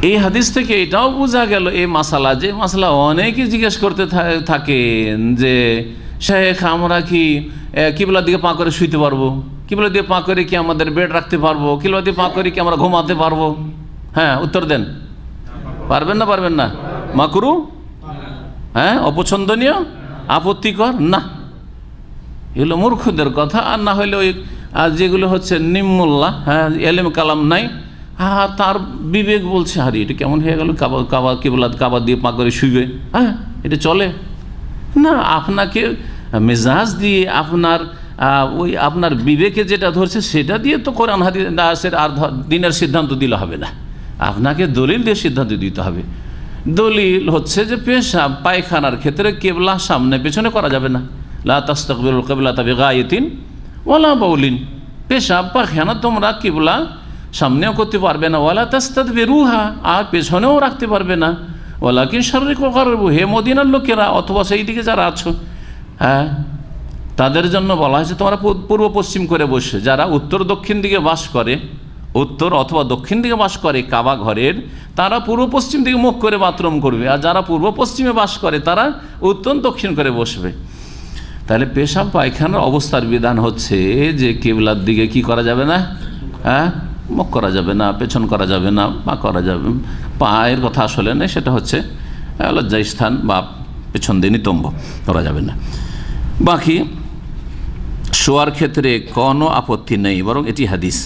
এই হাদিস থেকে এটাও বোঝা গেল এই মাসালা, যে মাসালা অনেকেই জিজ্ঞেস করতে থাকেন যে শেখ আমরা কি কিবলার দিকে পা করে শুইতে পারবো, কিবলার দিকে পা করে কি আমাদের বেড রাখতে পারবো, কিবলার দিকে পা করে কি আমরা ঘুমাতে পারবো? হ্যাঁ, উত্তর দেন। পারবেন না? পারবেন না? মাকরু, হ্যাঁ, অপছন্দনীয়, আপত্তিকর না, এগুলো মূর্খদের কথা। আর না হলে ওই যেগুলো হচ্ছে নিম্মুল্লা, হ্যাঁ, এলেম কালাম নাই, হ্যাঁ, তার বিবেক বলছে হারি এটা কেমন হয়ে গেল, কাবা কিবলাত কাবা দিয়ে পা করে শুইবে, হ্যাঁ এটা চলে না। আপনাকে মেজাজ দিয়ে আপনার বিবেকে যেটা ধরছে সেটা দিয়ে তো কোরআন হাদিসের আর দিনের সিদ্ধান্ত দিলে হবে না, আপনাকে দলিল দিয়ে সিদ্ধান্ত দিতে হবে। দলিল হচ্ছে যে পেশাব পায়খানার ক্ষেত্রে কেবলা সামনে পেছনে করা যাবে না। লা তাস্তাকবিলুল কিবলাতা বিগায়াতিন ওয়ালা বাউলিন, পেশাব পায়খানা তোমরা কিবলা সামনেও করতে পারবে না, ওয়ালা তাস্তাদবিরুহা, আর পেছনেও রাখতে পারবে না। ওয়ালাকিন শাররিকু গাররিবু, হে মদিনার লোকেরা অথবা সেই দিকে যারা আছো, হ্যাঁ, তাদের জন্য বলা হয়েছে তোমরা পূর্ব পশ্চিম করে বসে। যারা উত্তর দক্ষিণ দিকে বাস করে, উত্তর অথবা দক্ষিণ দিকে বাস করে কাবা ঘরের, তারা পূর্ব পশ্চিম দিকে মুখ করে বাথরুম করবে, আর যারা পূর্ব পশ্চিমে বাস করে তারা উত্তর দক্ষিণ করে বসবে। তাহলে পেশাব পায়খানার অবস্থার বিধান হচ্ছে যে কেবলার দিকে কি করা যাবে না, হ্যাঁ, মুখ করা যাবে না, পেছন করা যাবে না, পা করা যাবে, পায়ের কথা আসলে নেই, সেটা হচ্ছে লজ্জাস্থান বা পেছন দিয়ে নিতম্ব করা যাবে না। বাকি শোয়ার ক্ষেত্রে কোনো আপত্তি নেই, বরং এটি হাদিস